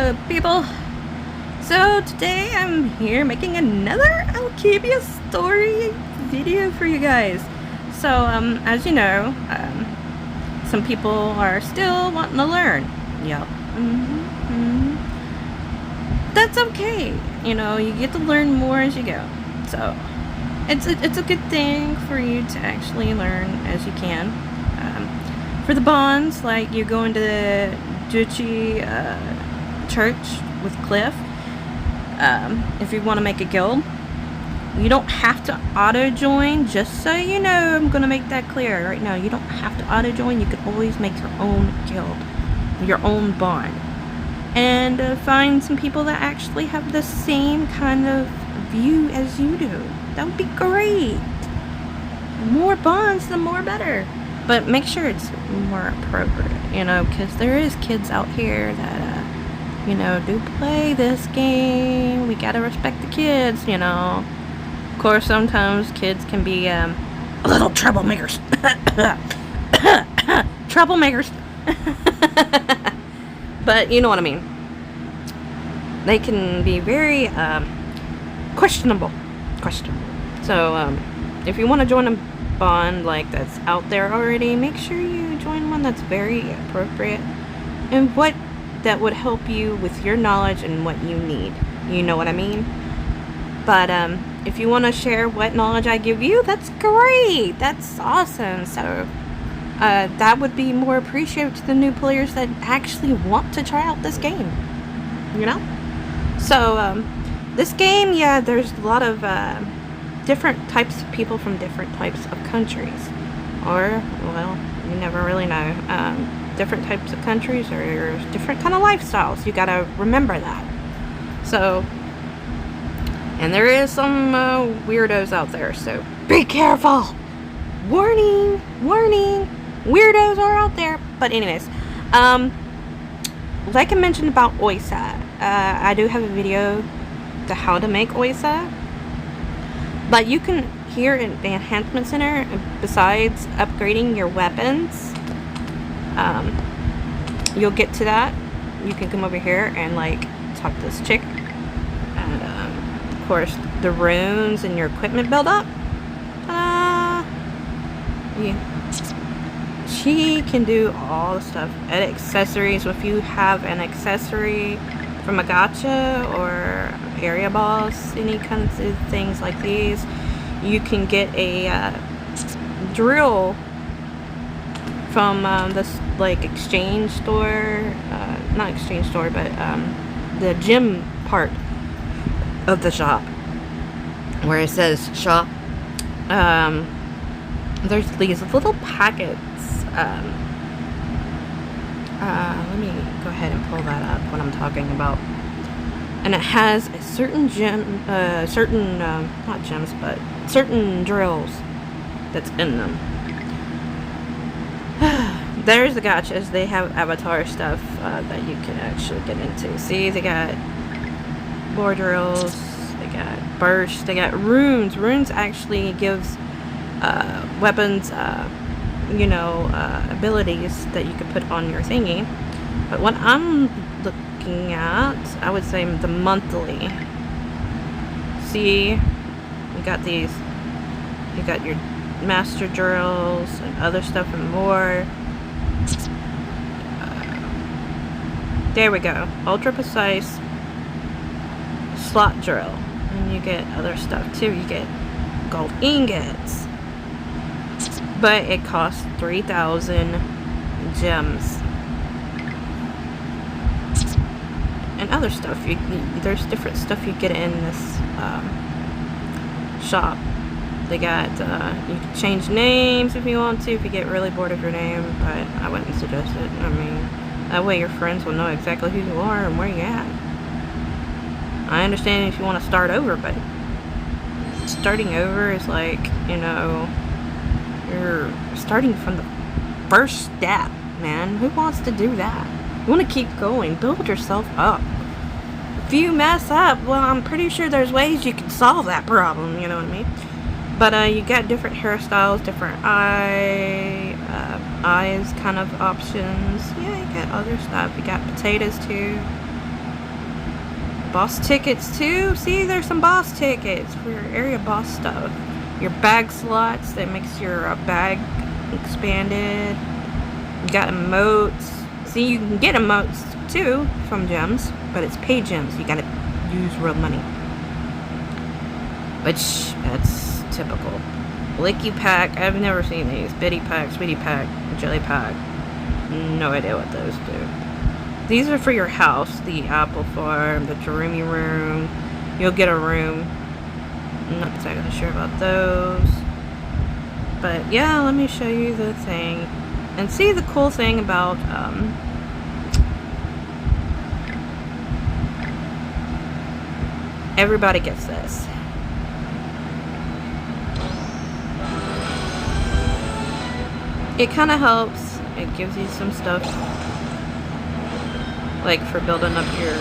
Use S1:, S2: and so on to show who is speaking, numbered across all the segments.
S1: up, people? So today I'm here making another Alchemia story video for you guys. So as you know, some people are still wanting to learn. Yep. That's okay. You know, you get to learn more as you go. So it's a good thing for you to actually learn as you can. For the bonds, like you go into the Duchy church with Cliff. If you want to make a guild, you don't have to auto join. Just so you know, I'm gonna make that clear right now. You don't have to auto join. You can always make your own guild, your own bond, and find some people that actually have the same kind of view as you do. That would be great. More bonds, the more better. But make sure it's more appropriate, you know, because there is kids out here that, you know, do play this game. We gotta respect the kids, you know. Of course, sometimes kids can be a little troublemakers. Troublemakers. But you know what I mean. They can be very questionable. So, if you want to join a bond like that's out there already, make sure you join one that's very appropriate and what that would help you with your knowledge and what you need. You know what I mean? But if you want to share what knowledge I give you, that's great. That's awesome. So that would be more appreciated to the new players that actually want to try out this game. You know? So this game, yeah, there's a lot of different types of people from different types of countries, or, well, you never really know. Different types of countries or different kind of lifestyles. You gotta remember that. So, and there is some weirdos out there, so be careful. Warning, weirdos are out there. But anyways, like I mentioned about Oysa, I do have a video to how to make Oysa. But you can, here in the Enhancement Center, besides upgrading your weapons, you'll get to that. You can come over here and, like, talk to this chick. And, of course, the runes and your equipment build up. Yeah. She can do all the stuff. And accessories, if you have an accessory from a gacha or area boss, any kinds of things like these, you can get a drill from this, like, exchange store, not exchange store, but the gym part of the shop where it says shop. There's these little packets. Let me go ahead and pull that up what I'm talking about. And it has a certain gem, not gems, but certain drills that's in them. There's the gachas. They have avatar stuff that you can actually get into. See, they got lore drills, they got burst, they got runes. Runes actually gives weapons, you know, abilities that you can put on your thingy. But what I'm looking at, I would say the monthly. See, you got these, you got your master drills and other stuff and more. There we go. Ultra precise slot drill. And you get other stuff too. You get gold ingots. But it costs 3,000 gems. And other stuff. There's different stuff you get in this shop. They got, you can change names if you want to, if you get really bored of your name, but I wouldn't suggest it. I mean, that way your friends will know exactly who you are and where you're at. I understand if you want to start over, but starting over is like, you know, you're starting from the first step, man. Who wants to do that? You want to keep going, build yourself up. If you mess up, well, I'm pretty sure there's ways you can solve that problem, you know what I mean? But you got different hairstyles, different eyes kind of options. Yeah, you got other stuff. You got potatoes too. boss tickets too. See, there's some boss tickets for your area boss stuff. Your bag slots that makes your bag expanded. You got emotes. See, you can get emotes too from gems, but it's paid gems. You gotta use real money. Which, that's typical. Licky pack, I've never seen these. Biddy pack, sweetie pack, jelly pack. No idea what those do. These are for your house. The apple farm, the Jeremy room. You'll get a room. I'm not exactly sure about those. But yeah, let me show you the thing. And see the cool thing about everybody gets this. It kind of helps. It gives you some stuff, like for building up your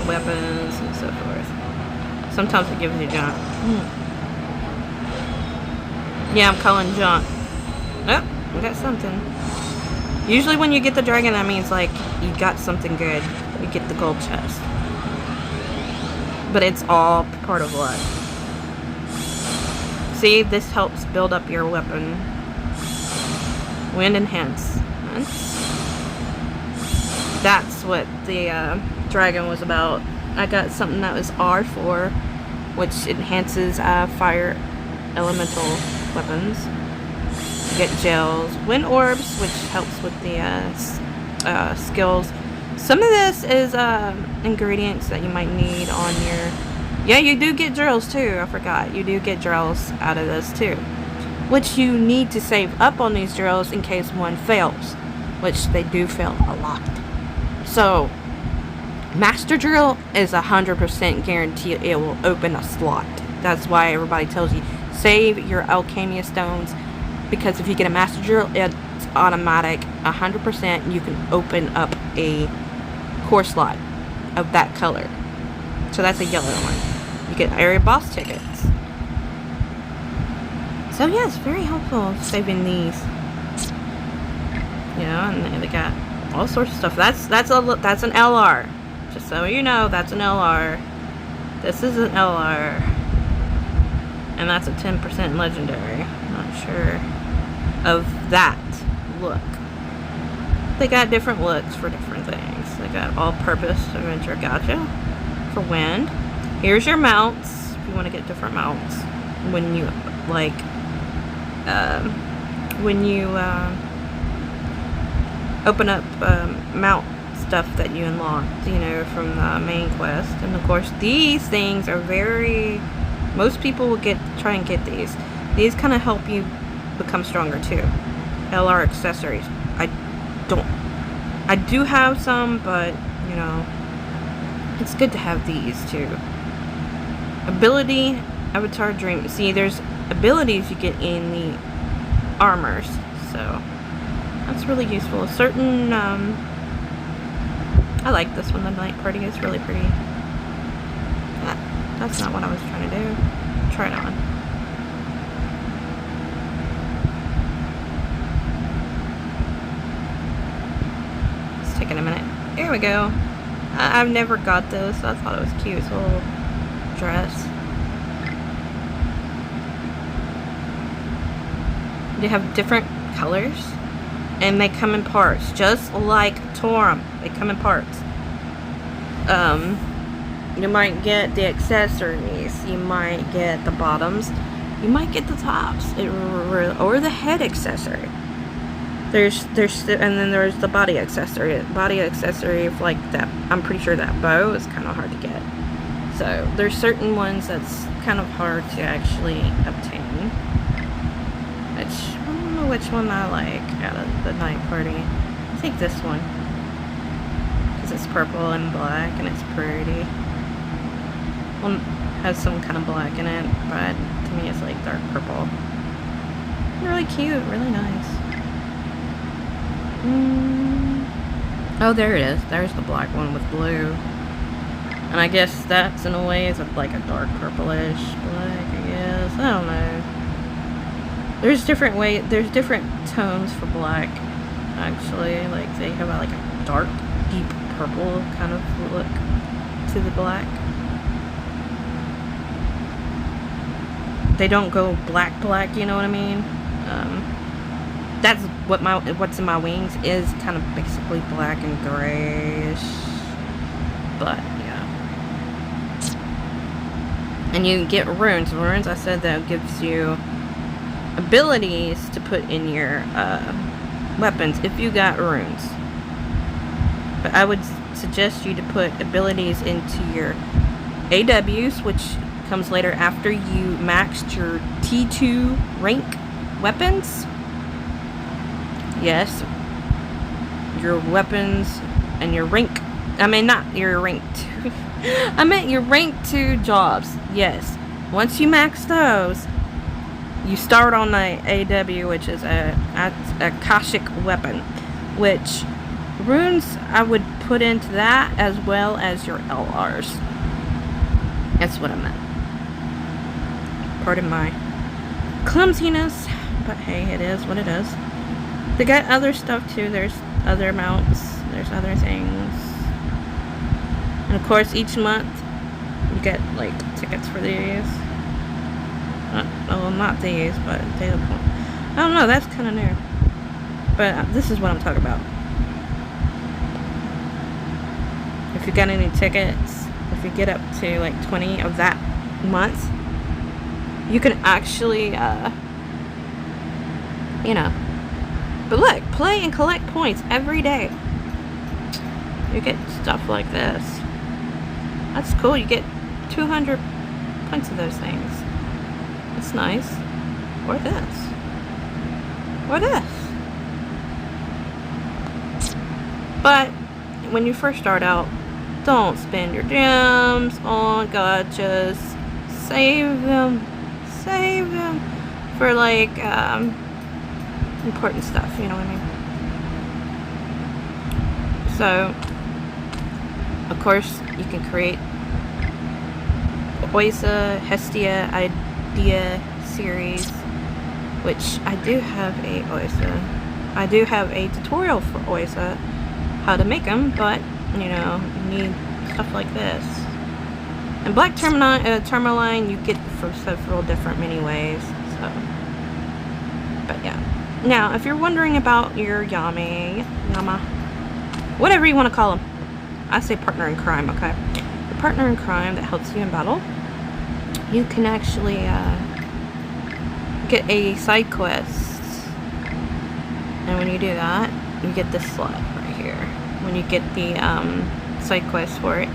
S1: weapons and so forth. Sometimes it gives you junk. Yeah, I'm calling junk. Oh, we got something. Usually when you get the dragon, that means like you got something good. You get the gold chest. But it's all part of luck. See, this helps build up your weapon. Wind enhance. That's what the dragon was about. I got something that was R4, which enhances fire elemental weapons. You get gels. Wind orbs, which helps with the skills. Some of this is ingredients that you might need on your... Yeah, you do get drills too. I forgot. You do get drills out of this too. Which you need to save up on these drills in case one fails. Which they do fail a lot. So, Master Drill is 100% guaranteed it will open a slot. That's why everybody tells you, save your Alchemia stones. Because if you get a Master Drill, it's automatic. 100% you can open up a core slot of that color. So that's a yellow one. You get area boss tickets. So yeah, it's very helpful saving these. You know, and they got all sorts of stuff. That's an LR. Just so you know, that's an LR. This is an LR. And that's a 10% legendary. Not sure of that look. They got different looks for different things. They got all-purpose adventure gotcha for wind. Here's your mounts if you want to get different mounts. When you like open up mount stuff that you unlocked, you know, from the main quest. And of course these things are very, most people will try and get these. These kind of help you become stronger too. LR accessories. I do have some, but you know, it's good to have these too. Ability, Avatar Dream. See, there's abilities you get in the armors, so that's really useful. Certain, I like this one, the night party. It's really pretty. That's not what I was trying to do. Try it on. It's taking a minute. Here we go. I've never got this. I thought it was cute. It's a little dress. They have different colors, and they come in parts, just like Torum. They come in parts. You might get the accessories, you might get the bottoms, you might get the tops, or the head accessory. And then there's the body accessory. Body accessory, like that. I'm pretty sure that bow is kind of hard to get. So there's certain ones that's kind of hard to actually obtain. I don't know which one I like out of the night party. I think this one, because it's purple and black and it's pretty. One has some kind of black in it, but to me it's like dark purple. Really cute, really nice. Oh, there it is. There's the black one with blue. And I guess that's in a way is like a dark purplish black, I guess. I don't know. There's different tones for black, actually. Like they have like a dark, deep purple kind of look to the black. they don't go black, you know what I mean? That's what's in my wings is kind of basically black and grayish. But, yeah. And you get runes. Runes, I said, that gives you abilities to put in your weapons if you got runes. But I would suggest you to put abilities into your AWs, which comes later after you maxed your T2 rank weapons. Yes, your weapons and your rank, I mean not your rank 2, I meant your rank 2 jobs. Yes, once you max those, you start on the AW, which is a Akashic weapon, which runes I would put into that as well as your LRs. That's what I meant. Pardon my clumsiness, but hey, it is what it is. They got other stuff too. There's other mounts. There's other things. And of course, each month you get like tickets for these. Not these, but data point. I don't know. That's kind of new. But this is what I'm talking about. If you got any tickets, if you get up to like 20 of that month, you can actually, you know. But look, play and collect points every day. You get stuff like this. That's cool. You get 200 points of those things. That's nice. Or this. Or this. But when you first start out, don't spend your gems on gotchas. Save them. Save them for like important stuff, you know what I mean? So, of course, you can create Oisa, Hestia, Idea series, which I do have a Oisa. I do have a tutorial for Oisa, how to make them, but, you know, you need stuff like this. And Black Tourmaline, you get for several different many ways, so. But yeah. Now, if you're wondering about your Yama, whatever you want to call them. I say partner in crime, okay? The partner in crime that helps you in battle. You can actually get a side quest. And when you do that, you get this slot right here. When you get the side quest for it,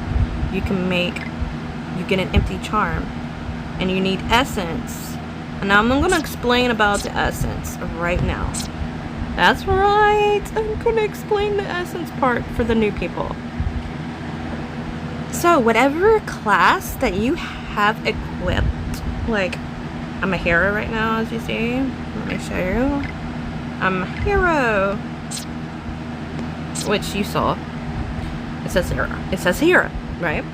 S1: you get an empty charm. And you need essence. And now I'm going to explain about the essence right now. That's right. I'm going to explain the essence part for the new people. So, whatever class that you have equipped, like, I'm a hero right now, as you see. Let me show you. I'm a hero. Which you saw. It says hero. It says hero, right?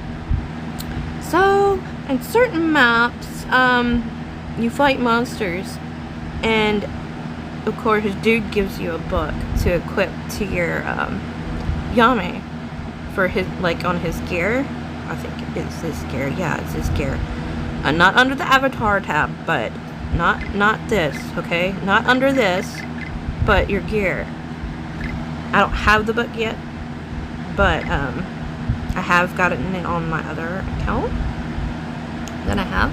S1: So, in certain maps, you fight monsters, and of course dude gives you a book to equip to your Yame for his, like, on his gear. I think it's his gear. Yeah, it's his gear. Not under the avatar tab, but not this, okay? Not under this, but your gear. I don't have the book yet, but I have gotten it on my other account. Then I have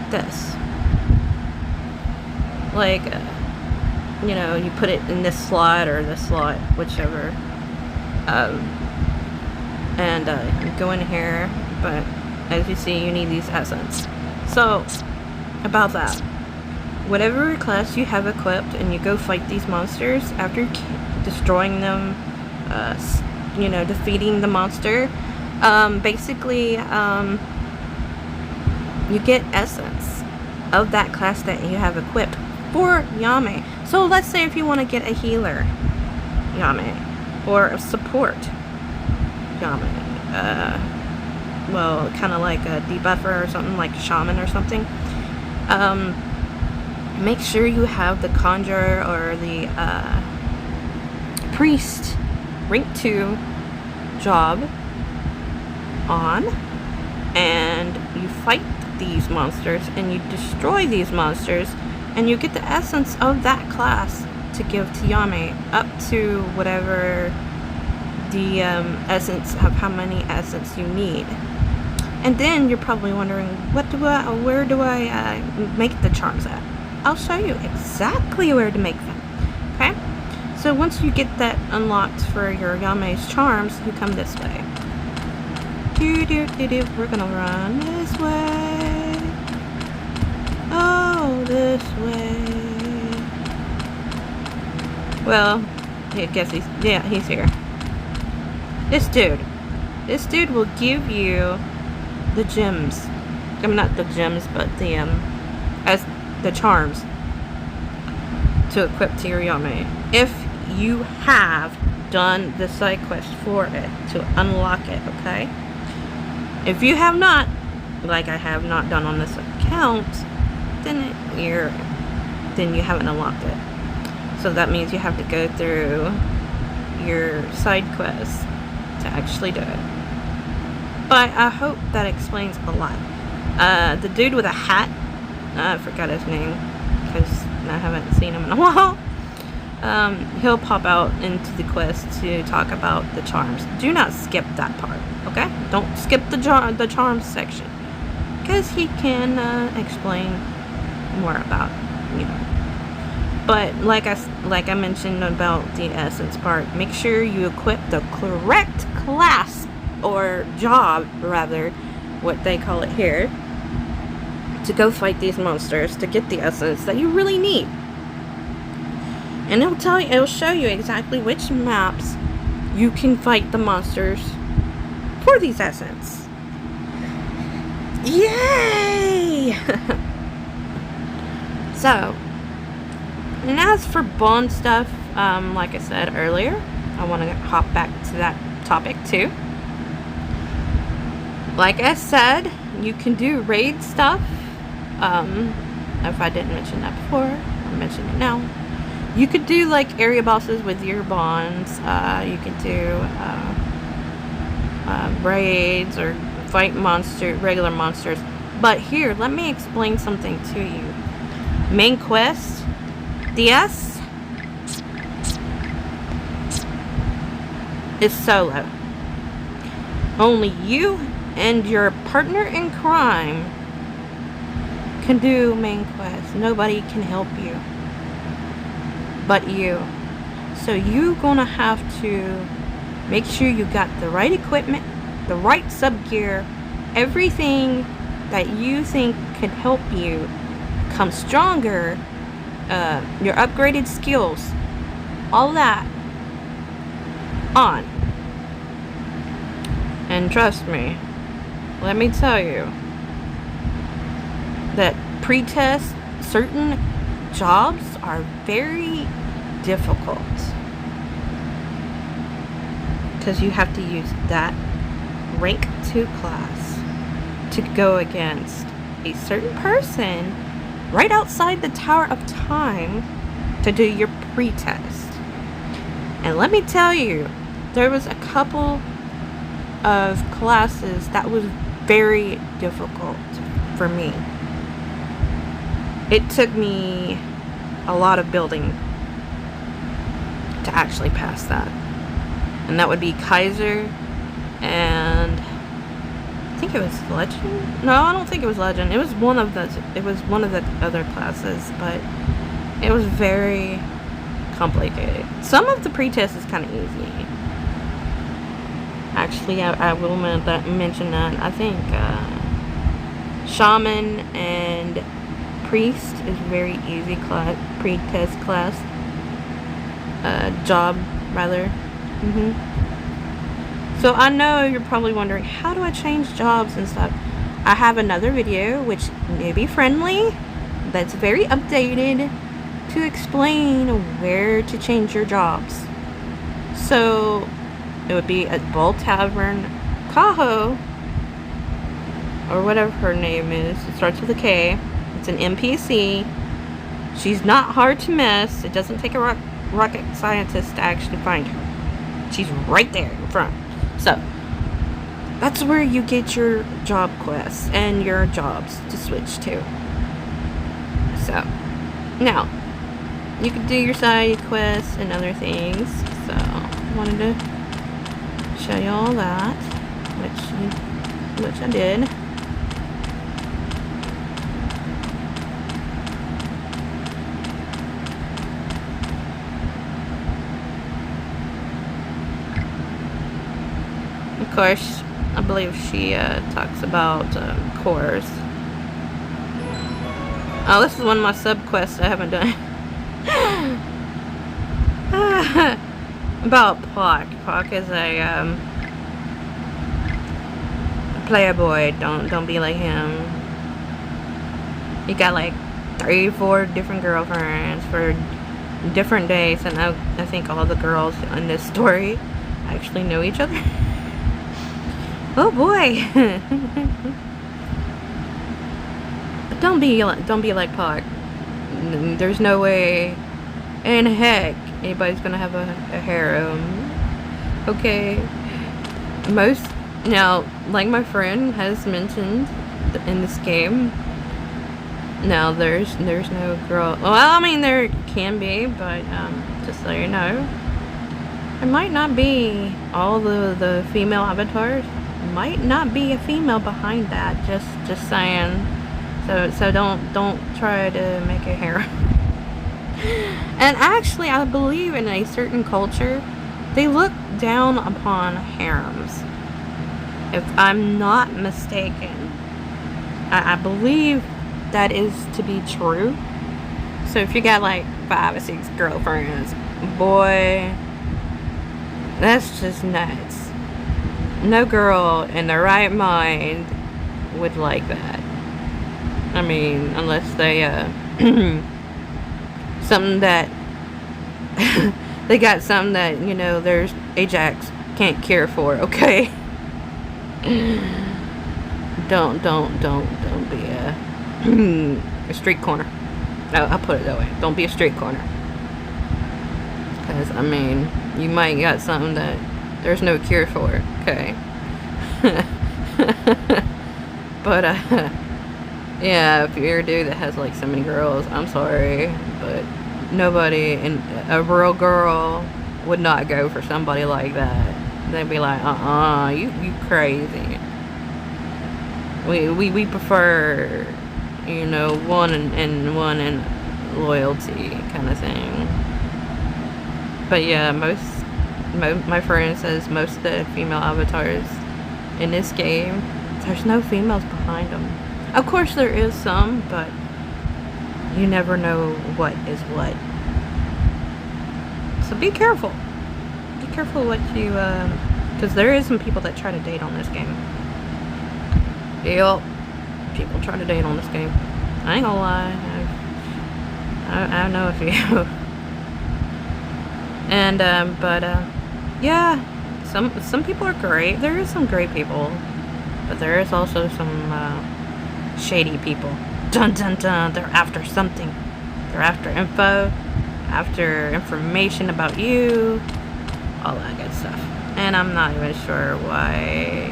S1: this. Like, you know, you put it in this slot or this slot, whichever. And you go in here, but as you see, you need these essence. So, about that. Whatever class you have equipped and you go fight these monsters, after destroying them, you know, defeating the monster, basically, you get essence of that class that you have equipped for Yame. So let's say if you want to get a healer Yame or a support Yame, well, kind of like a debuffer or something, like a shaman or something, make sure you have the conjurer or the priest rank 2 job on, and you fight these monsters and you destroy these monsters, and you get the essence of that class to give to Yame, up to whatever the essence of how many essence you need. And then you're probably wondering, where do I make the charms at? I'll show you exactly where to make them. Okay? So once you get that unlocked for your Yame's charms, you come this way. We're gonna run this way. Oh, this way. Well, I guess he's here. This dude will give you the gems. I mean, not the gems, but the charms to equip to your Yame. If you have done the side quest for it to unlock it, okay? If you have not, like I have not done on this account, then you haven't unlocked it. So that means you have to go through your side quest to actually do it. But I hope that explains a lot. The dude with a hat, I forgot his name because I haven't seen him in a while. He'll pop out into the quest to talk about the charms. Do not skip that part, okay? Don't skip the charms section, because he can explain more about, you know. But like I mentioned about the essence part, make sure you equip the correct class, or job rather, what they call it here, to go fight these monsters to get the essence that you really need. And it'll show you exactly which maps you can fight the monsters for these essence. Yay! So, and as for bond stuff, like I said earlier, I want to hop back to that topic too. Like I said, you can do raid stuff. If I didn't mention that before, I'll mention it now. You could do like area bosses with your bonds. You could do raids or fight regular monsters. But here, let me explain something to you. Main quest, DS, is solo. Only you and your partner in crime can do main quest. Nobody can help you but you. So you gonna have to make sure you got the right equipment, the right sub gear, everything that you think can help you become stronger, your upgraded skills, all that on. And trust me, let me tell you that pre-test certain jobs are very difficult, because you have to use that rank 2 class to go against a certain person right outside the Tower of Time to do your pre-test. And let me tell you, there was a couple of classes that was very difficult for me. It took me a lot of building to actually pass that. And that would be Kaiser and I think it was Legend? No, I don't think it was Legend. It was one of the other classes, but it was very complicated. Some of the pretest is kind of easy. Actually, I will mention that. I think Shaman and Priest is very easy pre-test class. Job, rather. So I know you're probably wondering, how do I change jobs and stuff? I have another video, which newbie friendly, that's very updated, to explain where to change your jobs. So it would be at Bull Tavern, Kaho, or whatever her name is. It starts with a K. It's an NPC. She's not hard to miss. It doesn't take a rocket scientist to actually find her. She's right there in front. So, That's where you get your job quests and your jobs to switch to. So, now, you can do your side quests and other things. So, I wanted to show you all that, which I did. Of course, I believe she talks about cores. Oh, this is one of my sub quests I haven't done. About Pock. Pock is a playboy. Don't be like him. He got like 3-4 different girlfriends for different days, and I think all the girls in this story actually know each other. Oh boy. But don't be like Pock. There's no way in heck anybody's gonna have a harem. Okay. Now, like my friend has mentioned in this game, now there's no girl. Well, I mean there can be, but just so you know, there might not be all the female avatars. Might not be a female behind that. Just saying. So don't try to make a harem. And actually, I believe in a certain culture, they look down upon harems. If I'm not mistaken, I believe that is to be true. So if you got like 5 or 6 girlfriends, boy, that's just nuts. No girl in their right mind would like that. I mean, unless they, something that, they got something that, you know, there's Ajax can't care for, okay? Don't be a street corner. No, I'll put it that way. Don't be a street corner. Because, I mean, you might got something that there's no cure for, okay? But, yeah, if you're a dude that has, like, so many girls, I'm sorry, but nobody, and a real girl would not go for somebody like that. They'd be like, you crazy. We prefer, you know, one and loyalty kind of thing. But yeah, my friend says most of the female avatars in this game, there's no females behind them. Of course there is some, but you never know what is what. So be careful. Be careful what you, because there is some people that try to date on this game. Yep. People try to date on this game. I ain't gonna lie. I know a few. And, yeah. Some people are great. There is some great people. But there is also some, shady people. Dun dun dun. They're after something. They're after info. After information about you. All that good stuff. And I'm not even sure why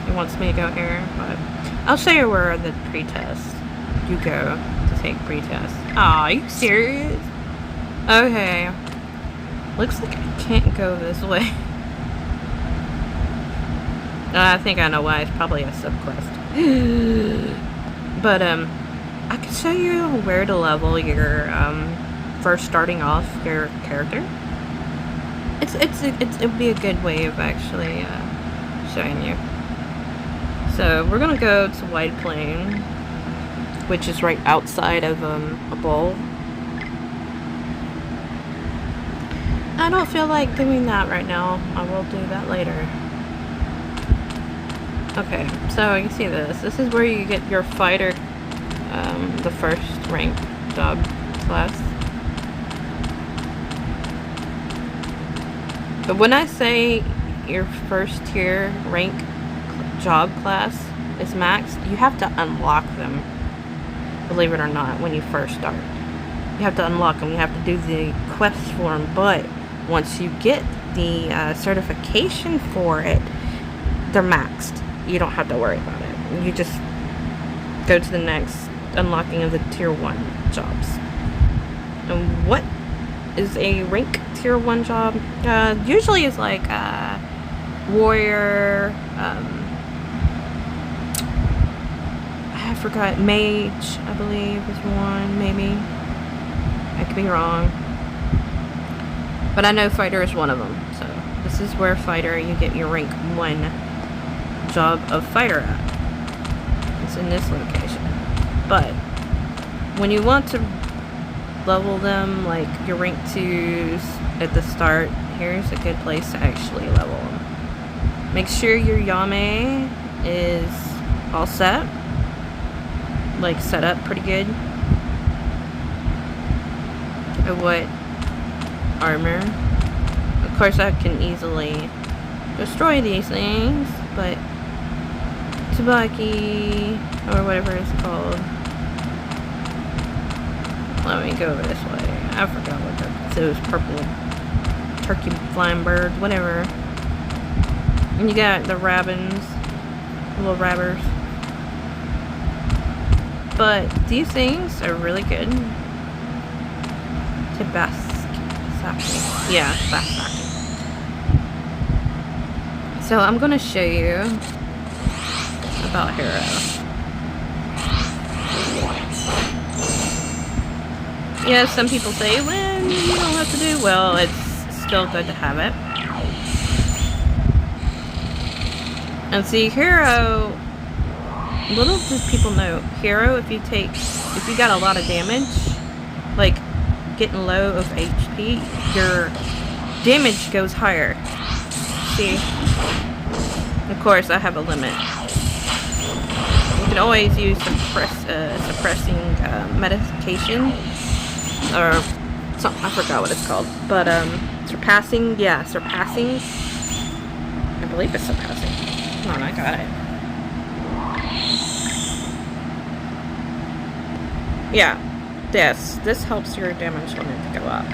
S1: he wants me to go here, but I'll show you where the pretest you go to take pretest. Aw, are you serious? Okay. Looks like I can't go this way. I think I know why. It's probably a subquest. But I can show you where to level your first starting off your character. It would be a good way of actually showing you. So we're gonna go to Wide Plain, which is right outside of a bowl. I don't feel like doing that right now. I will do that later. Okay, so you see this. This is where you get your fighter, the first rank job class. But when I say your first tier rank job class is maxed, you have to unlock them, believe it or not, when you first start. You have to unlock them. You have to do the quest for them, but once you get the certification for it, they're maxed. You don't have to worry about it. You just go to the next unlocking of the tier 1 jobs. And what is a rank tier 1 job? Usually it's like warrior, I forgot, mage, I believe is one, maybe. I could be wrong. But I know fighter is one of them. So this is where fighter, you get your rank 1 job of fighter at. It's in this location. But when you want to level them, like your rank 2s at the start, here's a good place to actually level them. Make sure your Yame is all set. Like set up pretty good. What armor? Of course I can easily destroy these things, but Tabaki, or whatever it's called. Let me go this way. I forgot what that, those purple turkey flying birds, whatever. And you got the rabbins, little rabbers. But these things are really good. Yeah, Tabasaki. So I'm gonna show you about Hero. Yeah, some people say, well, you don't have to do. Well, it's still good to have it. And see, Hero, little do people know, Hero, if you got a lot of damage, like getting low of HP, your damage goes higher. See? Of course, I have a limit. You can always use suppressing medication, or something, I forgot what it's called. But surpassing. I believe it's surpassing. Hold on, I got it. Yeah, this helps your damage limit to go up.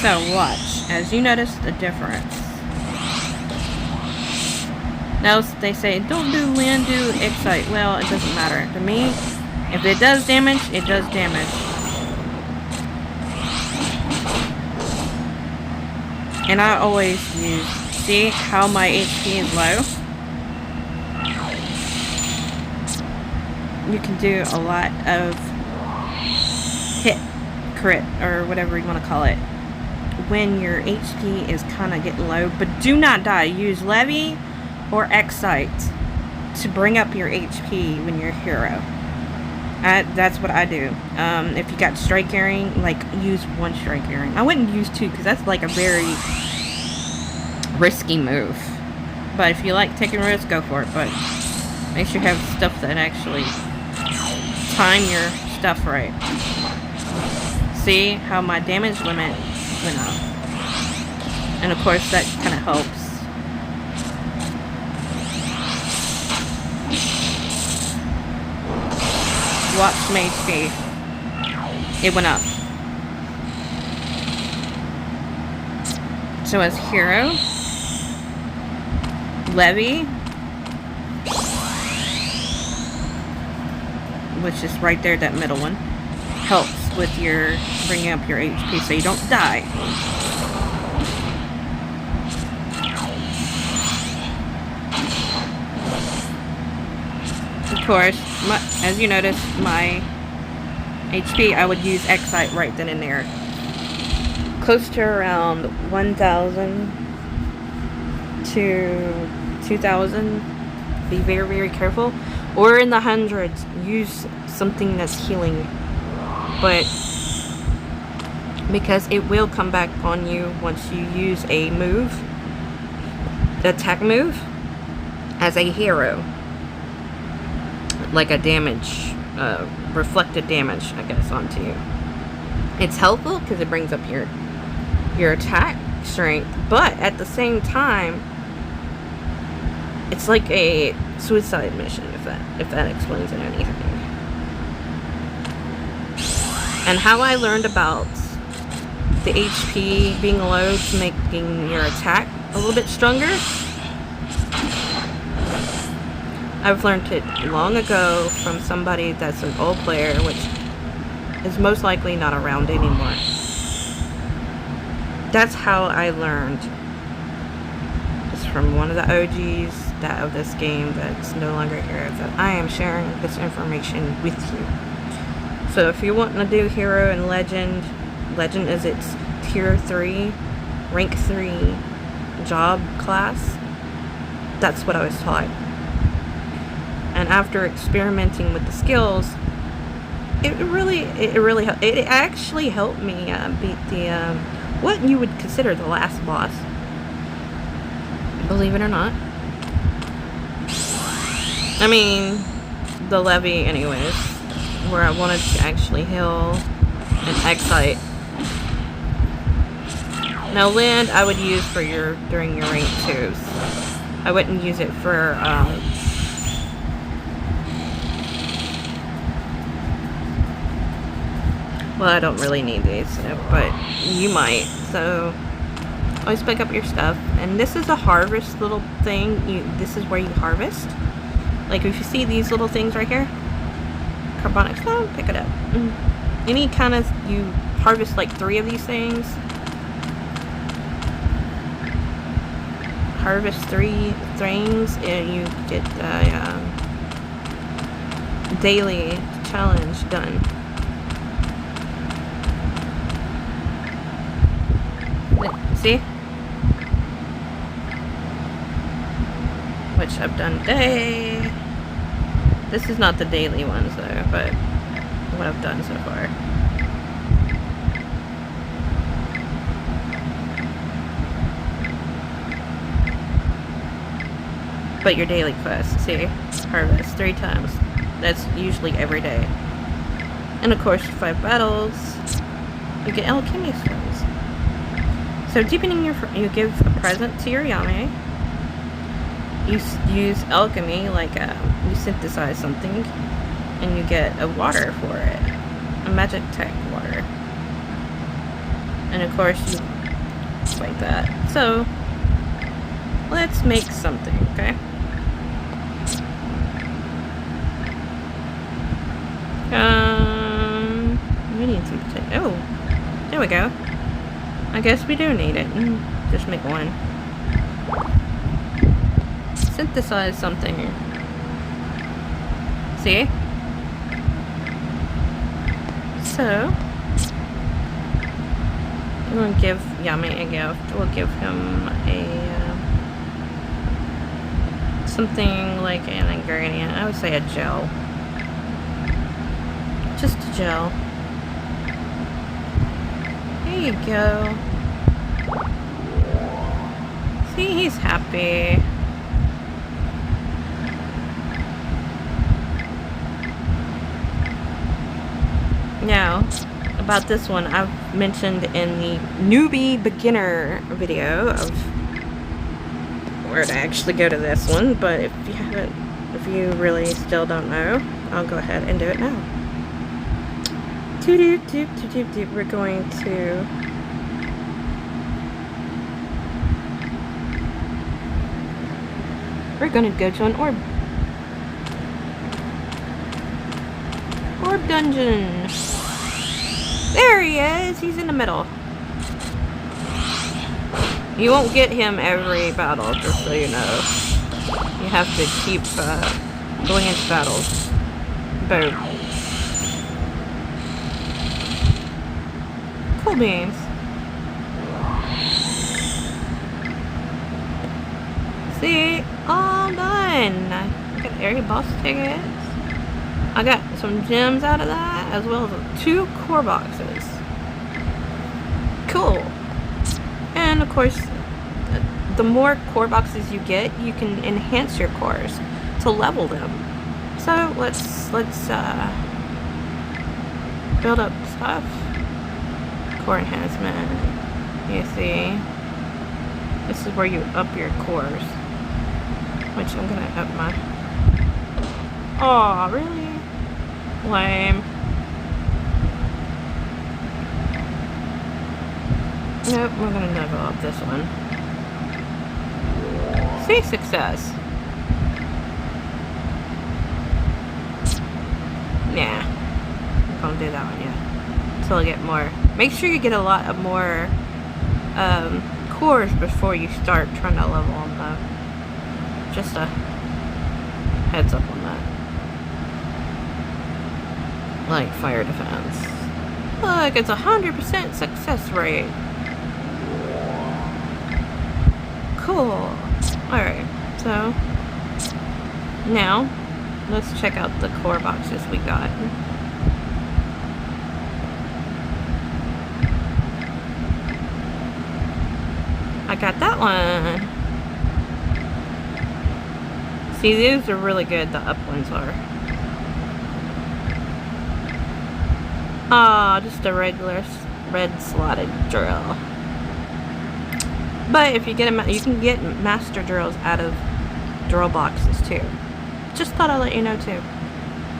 S1: So watch, as you notice the difference. Now they say, don't do land, do excite. Well, it doesn't matter. To me, if it does damage, it does damage. And I always use, see how my HP is low? You can do a lot of hit, crit, or whatever you want to call it, when your HP is kind of getting low. But do not die. Use Levy or Excite to bring up your HP when you're Hero. That's what I do. If you got Strike Earring, like, use 1 Strike Earring. I wouldn't use 2 because that's like a very risky move. But if you like taking risks, go for it. But make sure you have stuff that actually time your stuff right. See how my damage limit went up. And of course that kind of helps. Watch my HP. It went up. So as Hero, Levy, which is right there, that middle one, helps with your bringing up your HP so you don't die. Of course, as you notice, my HP, I would use Excite right then and there. Close to around 1,000 to 2,000. Be very, very careful. Or in the hundreds, use something that's healing. But because it will come back on you once you use a move, the attack move, as a hero. Like a damage, reflected damage, I guess, onto you. It's helpful because it brings up your attack strength, but at the same time, it's like a suicide mission, if that explains it anything. And how I learned about the HP being low to making your attack a little bit stronger. I've learned it long ago from somebody that's an old player, which is most likely not around anymore. That's how I learned. It's from one of the OGs of this game that's no longer here, that I am sharing this information with you. So if you want to do Hero and Legend, Legend is its Tier 3, Rank 3 job class. That's what I was taught. And after experimenting with the skills, it actually helped me beat the what you would consider the last boss. Believe it or not. I mean, the levy, anyways, where I wanted to actually heal and excite. Now, land I would use for during your rank 2s. I wouldn't use it for well, I don't really need these, but you might, so always pick up your stuff. And this is a harvest little thing. This is where you harvest. Like, if you see these little things right here, carbonic stone, pick it up. Any kind of, you harvest like 3 of these things. Harvest 3 things, and you get the daily challenge done. See? Which I've done today. This is not the daily ones though, but what I've done so far. But your daily quest, see? Harvest 3 times. That's usually every day. And of course, 5 battles, you get Alchemia stones. So deepening you give a present to your Yame. You use alchemy, like you synthesize something, and you get a water for it, a magic tech water. And of course, you like that. So let's make something, okay? We need some potato. Oh, there we go. I guess we do need it. Just make one. Synthesize something. See? So, I'm gonna give Yami a gift. We'll give him a something like an ingredient. I would say a gel. Just a gel. There you go. See, he's happy. Now, about this one, I've mentioned in the Newbie beginner video of where to actually go to this one, but if you really still don't know, I'll go ahead and do it now. We're going to go to an orb dungeon. There he is. He's in the middle. You won't get him every battle, just so you know. You have to keep going into battles. Boom. Cool beans. See? All done. I got area boss tickets. I got some gems out of that, as well as 2 core boxes. Cool. And of course, the more core boxes you get, you can enhance your cores to level them. So let's build up stuff. Core enhancement. You see, this is where you up your cores. Which I'm gonna up my. Oh, really? Lame. Nope, we're gonna level up this one. See, success. Nah, I'm gonna do that one yet. Until I get more. Make sure you get a lot of more cores before you start trying to level them up. Just a heads up on that. Like fire defense. Look, it's 100% success rate. Cool. Alright, so now let's check out the core boxes we got. I got that one. See, these are really good, the up ones are. Ah, just a regular red slotted drill. But if you get you can get master drills out of drill boxes too. Just thought I'd let you know too.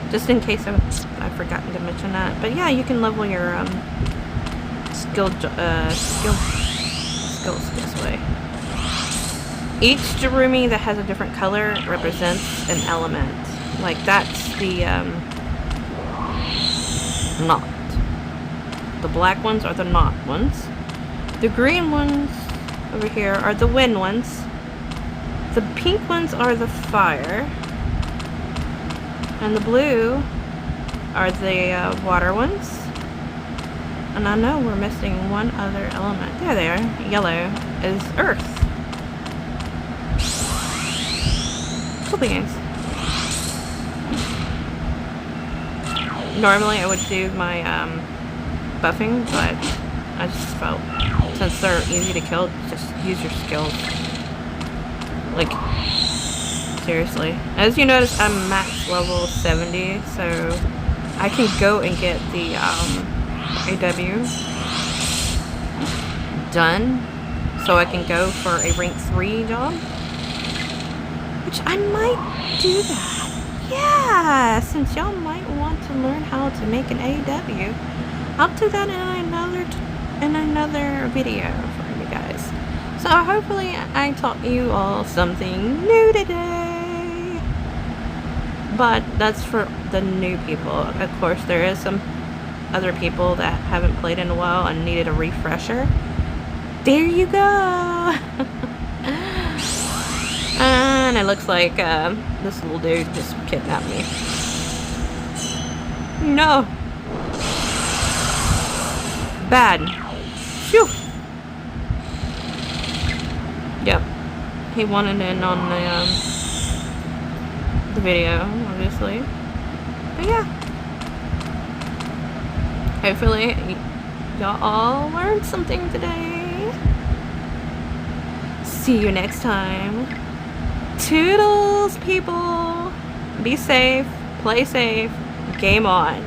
S1: Just in case I've forgotten to mention that. But yeah, you can level your skills this way. Each Jerumi that has a different color represents an element. Like that's the knot. The black ones are the knot ones. The green ones over here are the wind ones. The pink ones are the fire. And the blue are the water ones. And I know we're missing one other element. There they are. Yellow is earth. Cool beans. Normally I would do my buffing, but I just felt since they're easy to kill, just use your skills. Like, seriously. As you notice, I'm max level 70, so I can go and get the AW done, so I can go for a rank 3 job. Which I might do that. Yeah, since y'all might want to learn how to make an AW, I'll do that in another video for you guys. So hopefully I taught you all something new today. But that's for the new people. Of course, there is some other people that haven't played in a while and needed a refresher. There you go. And it looks like this little dude just kidnapped me. No. Bad. Phew. Yep. He wanted in on the video, obviously. But yeah. Hopefully y'all all learned something today. See you next time. Toodles, people. Be safe, play safe, game on.